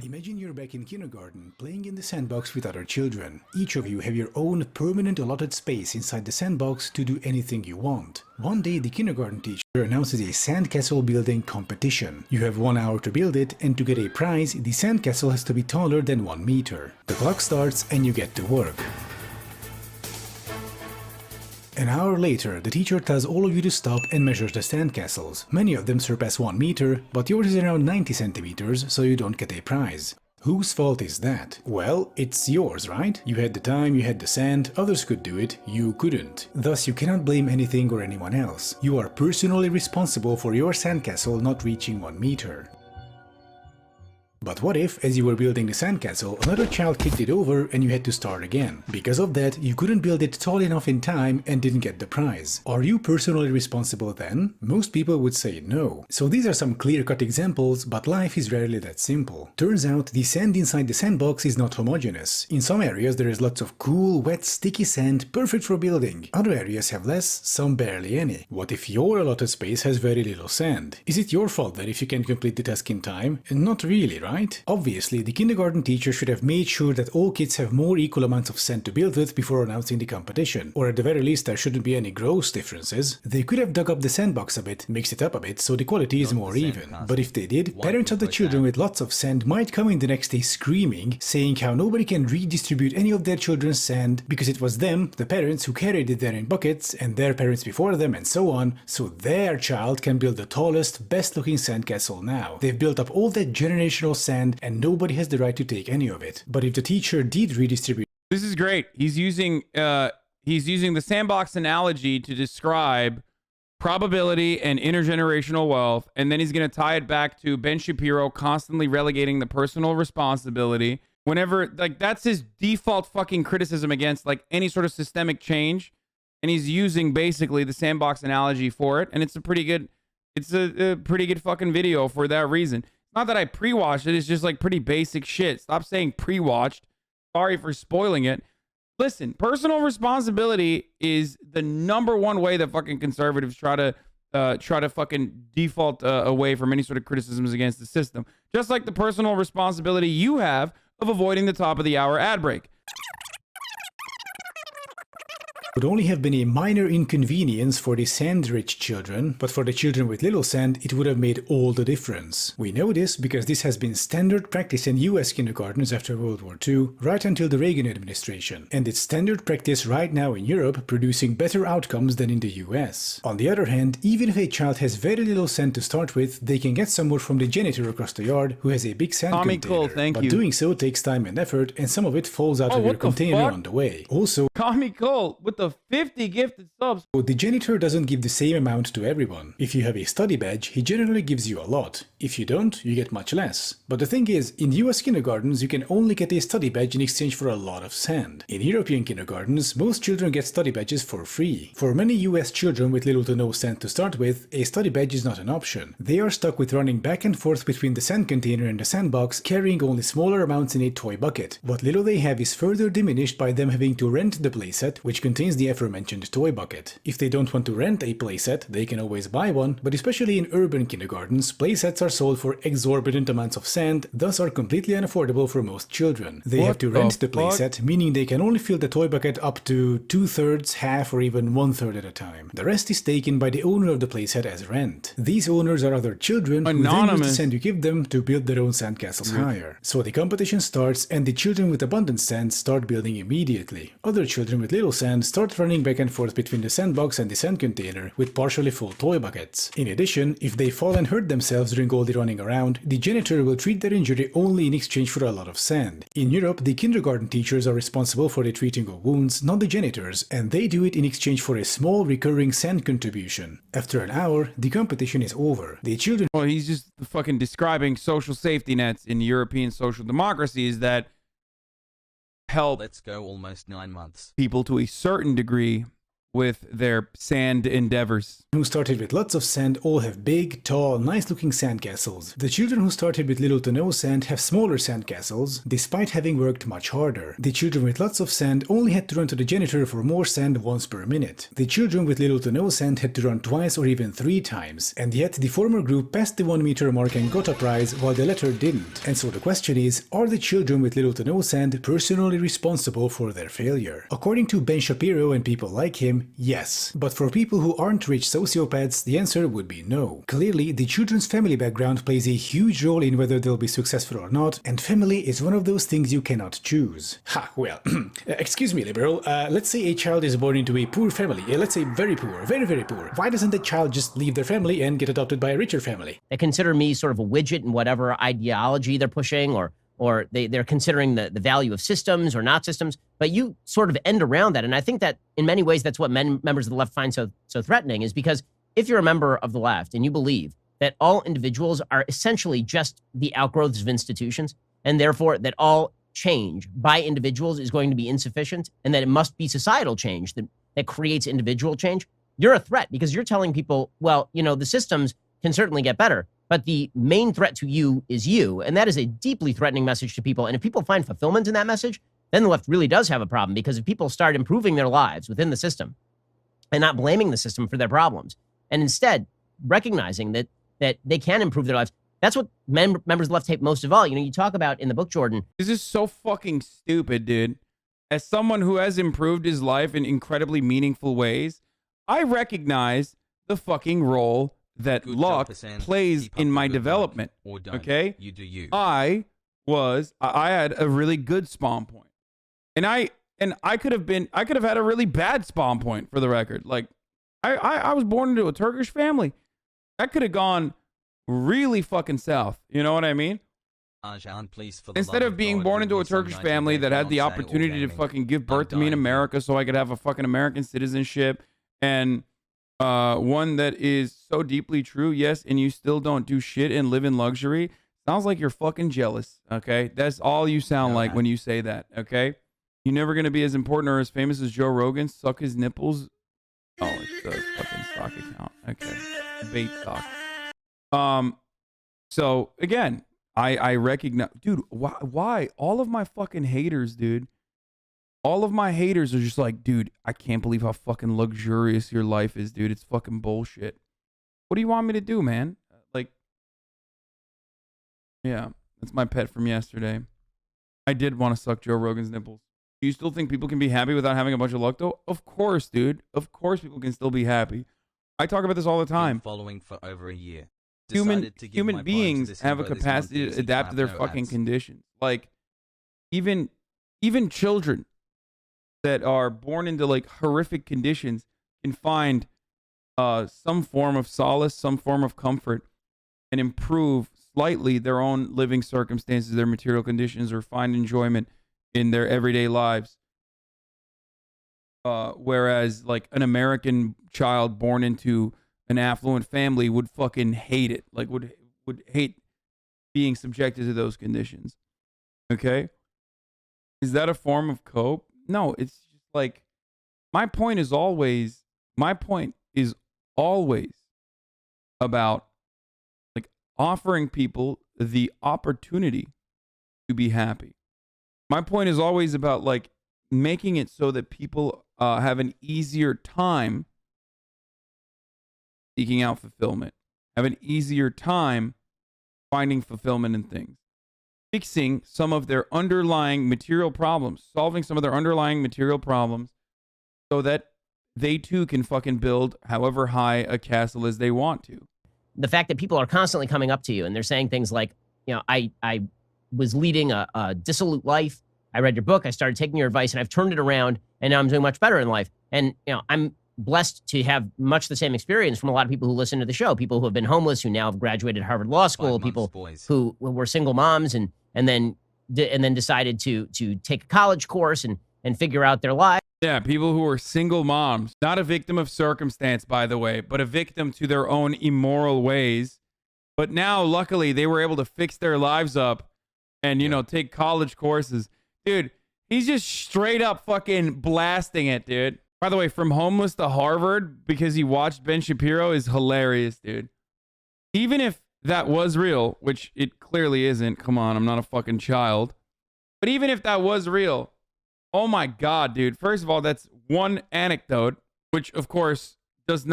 Imagine you're back in kindergarten, playing in the sandbox with other children. Each of you have your own permanent allotted space inside the sandbox to do anything you want. One day the kindergarten teacher announces a sandcastle building competition. You have 1 hour to build it, and to get a prize, the sandcastle has to be taller than 1 meter. The clock starts and you get to work. An hour later, the teacher tells all of you to stop and measures the sandcastles. Many of them surpass 1 meter, but yours is around 90 centimeters, so you don't get a prize. Whose fault is that? Well, it's yours, right? You had the time, you had the sand, others could do it, you couldn't. Thus, you cannot blame anything or anyone else. You are personally responsible for your sandcastle not reaching 1 meter. But what if, as you were building the sandcastle, another child kicked it over and you had to start again? Because of that, you couldn't build it tall enough in time and didn't get the prize. Are you personally responsible then? Most people would say no. So these are some clear-cut examples, but life is rarely that simple. Turns out, the sand inside the sandbox is not homogeneous. In some areas there is lots of cool, wet, sticky sand, perfect for building. Other areas have less, some barely any. What if your allotted space has very little sand? Is it your fault then if you can't complete the task in time? Not really, right? Obviously, the kindergarten teacher should have made sure that all kids have more equal amounts of sand to build with before announcing the competition, or at the very least there shouldn't be any gross differences. They could have dug up the sandbox a bit, mixed it up a bit, so the quality is more even. But if they did, parents of the children with lots of sand might come in the next day screaming, saying how nobody can redistribute any of their children's sand because it was them, the parents, who carried it there in buckets, and their parents before them, and so on, so their child can build the tallest, best looking sandcastle now. They've built up all that generational sand and nobody has the right to take any of it. But if the teacher did redistribute... This is great. He's using the sandbox analogy to describe probability and intergenerational wealth, and then he's going to tie it back to Ben Shapiro constantly relegating the personal responsibility whenever, like, that's his default fucking criticism against like any sort of systemic change, and he's using basically the sandbox analogy for it, and it's a pretty good fucking video for that reason. Not that I pre-watched it, it's just like pretty basic shit. Stop saying pre-watched. Sorry for spoiling it. Listen, personal responsibility is the #1 way that fucking conservatives try to fucking default away from any sort of criticisms against the system. Just like the personal responsibility you have of avoiding the top of the hour ad break. Would only have been a minor inconvenience for the sand-rich children, but for the children with little sand, it would have made all the difference. We know this because this has been standard practice in US kindergartens after World War II, right until the Reagan administration, and it's standard practice right now in Europe, producing better outcomes than in the US. On the other hand, even if a child has very little sand to start with, they can get some more from the janitor across the yard who has a big sand container. Thank but you. Doing so takes time and effort, and some of it falls out of your container on the way. Also, Tommy Cole with the 50 gifted subs. the janitor doesn't give the same amount to everyone. If you have a study badge, he generally gives you a lot. If you don't, you get much less. But the thing is, in US kindergartens, you can only get a study badge in exchange for a lot of sand. In European kindergartens, most children get study badges for free. For many US children with little to no sand to start with, a study badge is not an option. They are stuck with running back and forth between the sand container and the sandbox, carrying only smaller amounts in a toy bucket. What little they have is further diminished by them having to rent the playset, which contains the aforementioned toy bucket. If they don't want to rent a playset, they can always buy one, but especially in urban kindergartens, playsets are sold for exorbitant amounts of sand, thus are completely unaffordable for most children. They have to rent the playset, meaning they can only fill the toy bucket up to 2/3, half, or even 1/3 at a time. The rest is taken by the owner of the playset as rent. These owners are other children who then use the sand you give them to build their own sandcastles higher. So the competition starts, and the children with abundant sand start building immediately. Other children with little sand start running back and forth between the sandbox and the sand container with partially full toy buckets. In addition, if they fall and hurt themselves during all the running around, the janitor will treat their injury only in exchange for a lot of sand. In Europe, the kindergarten teachers are responsible for the treating of wounds, not the janitors, and they do it in exchange for a small recurring sand contribution. After an hour, the competition is over. The children... Well, he's just fucking describing social safety nets in European social democracies that help Let's go almost 9 months. people to a certain degree with their sand endeavors. Who started with lots of sand all have big, tall, nice-looking sandcastles. The children who started with little to no sand have smaller sandcastles, despite having worked much harder. The children with lots of sand only had to run to the janitor for more sand once per minute. The children with little to no sand had to run twice or even 3 times, and yet the former group passed the 1 meter mark and got a prize while the latter didn't. And so the question is, are the children with little to no sand personally responsible for their failure? According to Ben Shapiro and people like him, yes. But for people who aren't rich sociopaths, the answer would be no. Clearly, the children's family background plays a huge role in whether they'll be successful or not, and family is one of those things you cannot choose. Ha, well, excuse me, liberal, let's say a child is born into a poor family, let's say very poor, very, very poor. Why doesn't the child just leave their family and get adopted by a richer family? They consider me sort of a widget in whatever ideology they're pushing, or they're considering the value of systems or not systems, but you sort of end around that. And I think that in many ways, that's what members of the left find so threatening, is because if you're a member of the left and you believe that all individuals are essentially just the outgrowths of institutions, and therefore that all change by individuals is going to be insufficient, and that it must be societal change that creates individual change, you're a threat, because you're telling people, well, you know, the systems can certainly get better, but the main threat to you is you. And that is a deeply threatening message to people. And if people find fulfillment in that message, then the left really does have a problem, because if people start improving their lives within the system and not blaming the system for their problems, and instead recognizing that they can improve their lives, that's what members of the left hate most of all. You know, you talk about in the book, Jordan. This is so fucking stupid, dude. As someone who has improved his life in incredibly meaningful ways, I recognize the fucking role that Good luck job, Hasan. plays Keep up in the my good development. work. Or don't. Okay? You do you. I had a really good spawn point. And I could have had a really bad spawn point, for the record. Like, I was born into a Turkish family. That could have gone really fucking south. You know what I mean? Hasan, please, for the Instead love of being God, born read into a me some Turkish family that had the 1980 opportunity to gaming. fucking give I'm birth to me in dying. America so I could have a fucking American citizenship, and one that is so deeply true, yes, and you still don't do shit and live in luxury, sounds like you're fucking jealous, okay? That's all you sound like when you say that, okay? You're never going to be as important or as famous as Joe Rogan. Suck his nipples. Oh, it's a fucking stock account. Okay. Bait stock. So, again, I recognize... Dude, why? All of my fucking haters, dude. All of my haters are just like, dude, I can't believe how fucking luxurious your life is, dude. It's fucking bullshit. What do you want me to do, man? Like, yeah, that's my pet from yesterday. I did want to suck Joe Rogan's nipples. Do you still think people can be happy without having a bunch of luck, though? Of course, dude. Of course people can still be happy. I talk about this all the time. Following for over a year. Human beings have a capacity to adapt to their fucking conditions. Like, even children that are born into like horrific conditions can find some form of solace, some form of comfort, and improve slightly their own living circumstances, their material conditions, or find enjoyment in their everyday lives. Whereas like an American child born into an affluent family would fucking hate it. Like would hate being subjected to those conditions. Okay? Is that a form of cope? No, it's just like my point is always about like offering people the opportunity to be happy. My point is always about like making it so that people have an easier time seeking out fulfillment, have an easier time finding fulfillment in things, fixing some of their underlying material problems, solving some of their underlying material problems so that they too can fucking build however high a castle as they want to. The fact that people are constantly coming up to you and they're saying things like, you know, I was leading a dissolute life. I read your book. I started taking your advice and I've turned it around and now I'm doing much better in life. And, you know, I'm blessed to have much the same experience from a lot of people who listen to the show, people who have been homeless, who now have graduated Harvard Law School, people who were single moms and then decided to take a college course and figure out their life. Yeah, people who are single moms, not a victim of circumstance, by the way, but a victim to their own immoral ways. But now, luckily, they were able to fix their lives up and, you know, take college courses. Dude, he's just straight up fucking blasting it, dude. By the way, from homeless to Harvard because he watched Ben Shapiro is hilarious, dude. Even if that was real, which it clearly isn't. Come on, I'm not a fucking child. But even if that was real, oh my God, dude. First of all, that's one anecdote, which of course is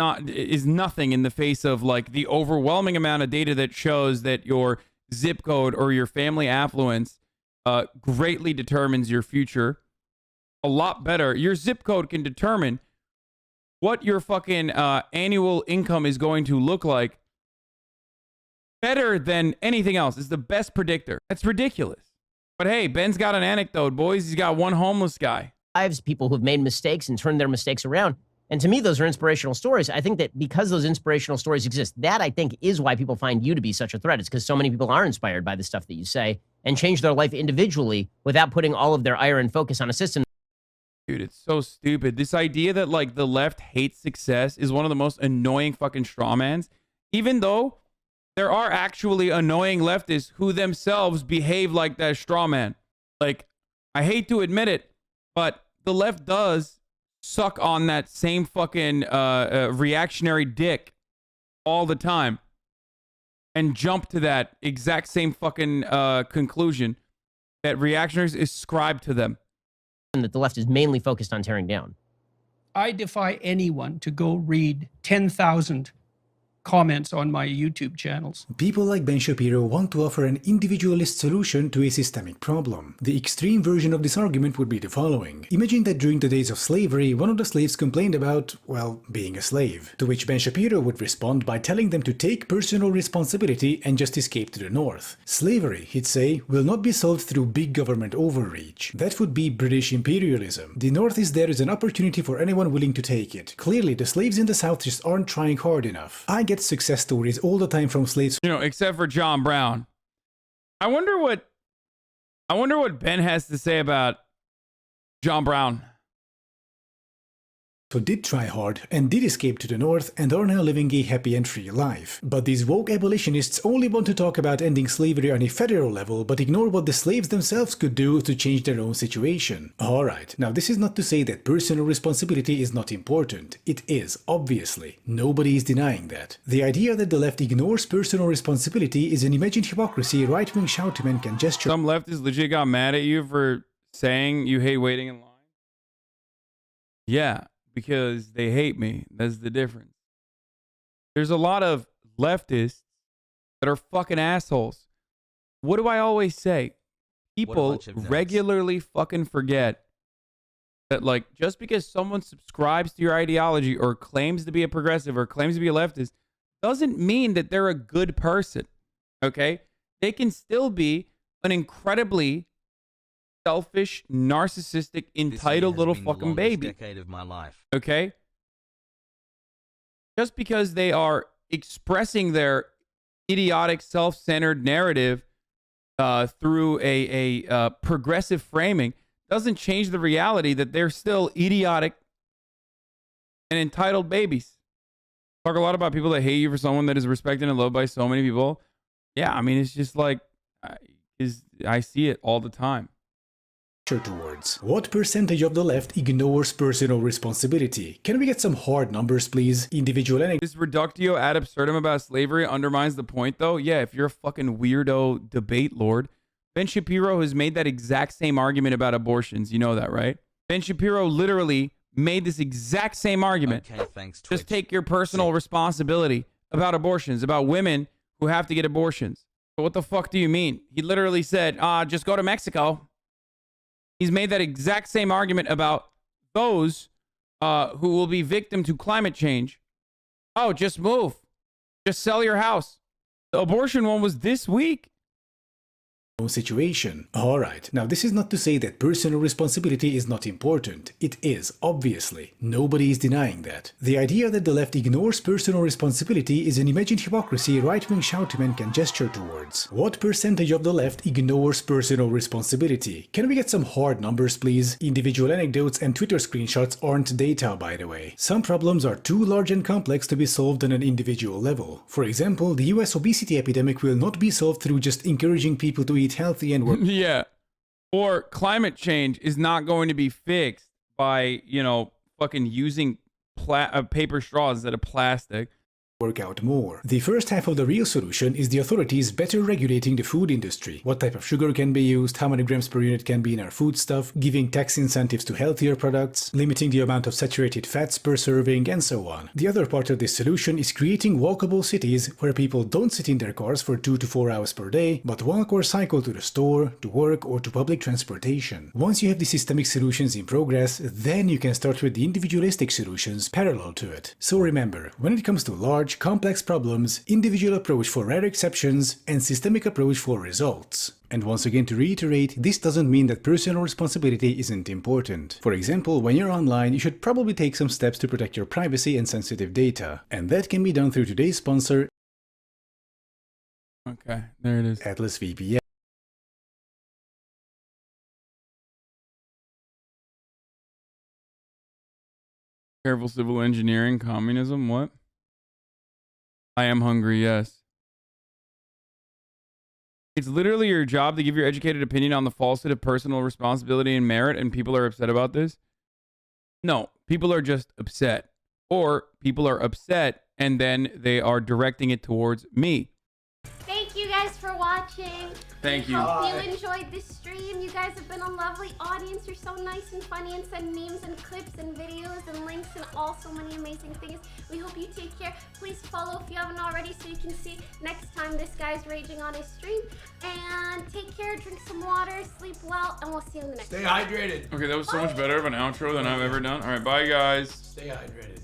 nothing in the face of like the overwhelming amount of data that shows that your zip code or your family affluence greatly determines your future. A lot better. Your zip code can determine what your fucking annual income is going to look like better than anything else. It's the best predictor. That's ridiculous. But hey, Ben's got an anecdote, boys. He's got one homeless guy. Lives, people who've made mistakes and turned their mistakes around. And to me, those are inspirational stories. I think that because those inspirational stories exist, that I think is why people find you to be such a threat. It's because so many people are inspired by the stuff that you say and change their life individually without putting all of their ire and focus on a system. Dude, it's so stupid. This idea that like the left hates success is one of the most annoying fucking strawmans. Even though there are actually annoying leftists who themselves behave like that strawman. Like, I hate to admit it, but the left does suck on that same fucking reactionary dick all the time and jump to that exact same fucking conclusion that reactionaries ascribe to them. That the left is mainly focused on tearing down. I defy anyone to go read 10,000 comments on my YouTube channels. People like Ben Shapiro want to offer an individualist solution to a systemic problem. The extreme version of this argument would be the following. Imagine that during the days of slavery, one of the slaves complained about, well, being a slave, to which Ben Shapiro would respond by telling them to take personal responsibility and just escape to the north. Slavery, he'd say, will not be solved through big government overreach. That would be British imperialism. The north is there as an opportunity for anyone willing to take it. Clearly, the slaves in the south just aren't trying hard enough. I get success stories all the time from slaves, you know, except for John Brown. I wonder what Ben has to say about John Brown. who did try hard and did escape to the north and are now living a happy and free life. But these woke abolitionists only want to talk about ending slavery on a federal level but ignore what the slaves themselves could do to change their own situation. Alright, now this is not to say that personal responsibility is not important. It is, obviously. Nobody is denying that. The idea that the left ignores personal responsibility is an imagined hypocrisy right-wing shoutymen can gesture. Some leftists legit got mad at you for saying you hate waiting in line. Yeah, because they hate me. That's the difference. There's a lot of leftists that are fucking assholes. What do I always say? People regularly fucking forget that, like, just because someone subscribes to your ideology or claims to be a progressive or claims to be a leftist doesn't mean that they're a good person. Okay? They can still be an incredibly selfish, narcissistic, entitled little fucking baby. Decade of my life. Okay? Just because they are expressing their idiotic, self-centered narrative through a progressive framing doesn't change the reality that they're still idiotic and entitled babies. Talk a lot about people that hate you for someone that is respected and loved by so many people. Yeah, I mean, it's just like, I see it all the time. Towards. What percentage of the left ignores personal responsibility? Can we get some hard numbers, please? Individual and this reductio ad absurdum about slavery undermines the point, though. Yeah, if you're a fucking weirdo debate lord, Ben Shapiro has made that exact same argument about abortions. You know that, right? Ben Shapiro literally made this exact same argument. Okay, thanks, Just Twitch. take your personal responsibility about abortions, about women who have to get abortions. But what the fuck do you mean? He literally said, just go to Mexico. He's made that exact same argument about those who will be victim to climate change. Oh, just move. Just sell your house. The abortion one was this week. situation. Alright, now this is not to say that personal responsibility is not important. It is, obviously. Nobody is denying that. The idea that the left ignores personal responsibility is an imagined hypocrisy right-wing shoutymen can gesture towards. What percentage of the left ignores personal responsibility? Can we get some hard numbers, please? Individual anecdotes and Twitter screenshots aren't data, by the way. Some problems are too large and complex to be solved on an individual level. For example, the US obesity epidemic will not be solved through just encouraging people to eat healthy and work. Yeah. Or climate change is not going to be fixed by, fucking using paper straws instead of plastic. Work out more. The first half of the real solution is the authorities better regulating the food industry. What type of sugar can be used, how many grams per unit can be in our foodstuff, giving tax incentives to healthier products, limiting the amount of saturated fats per serving, and so on. The other part of this solution is creating walkable cities where people don't sit in their cars for 2 to 4 hours per day, but walk or cycle to the store, to work, or to public transportation. Once you have the systemic solutions in progress, then you can start with the individualistic solutions parallel to it. So remember, when it comes to large, complex problems, individual approach for rare exceptions, and systemic approach for results. And once again, to reiterate, this doesn't mean that personal responsibility isn't important. For example, when you're online, you should probably take some steps to protect your privacy and sensitive data. And that can be done through today's sponsor, Okay, there it is. Atlas VPN. Careful civil engineering, communism, what? I am hungry, yes. It's literally your job to give your educated opinion on the falsehood of personal responsibility and merit, and people are upset about this? No, people are just upset. Or people are upset, and then they are directing it towards me. Thank you guys for watching. Thank you. Hope you enjoyed this stream. You guys have been a lovely audience. You're so nice and funny and send memes and clips and videos and links and all so many amazing things. We hope you take care. Please follow if you haven't already so you can see next time this guy's raging on his stream. And take care, drink some water, sleep well, and we'll see you in the next Stay hydrated. Okay, that was so much better of an outro than I've ever done. All right, bye, guys. Stay hydrated.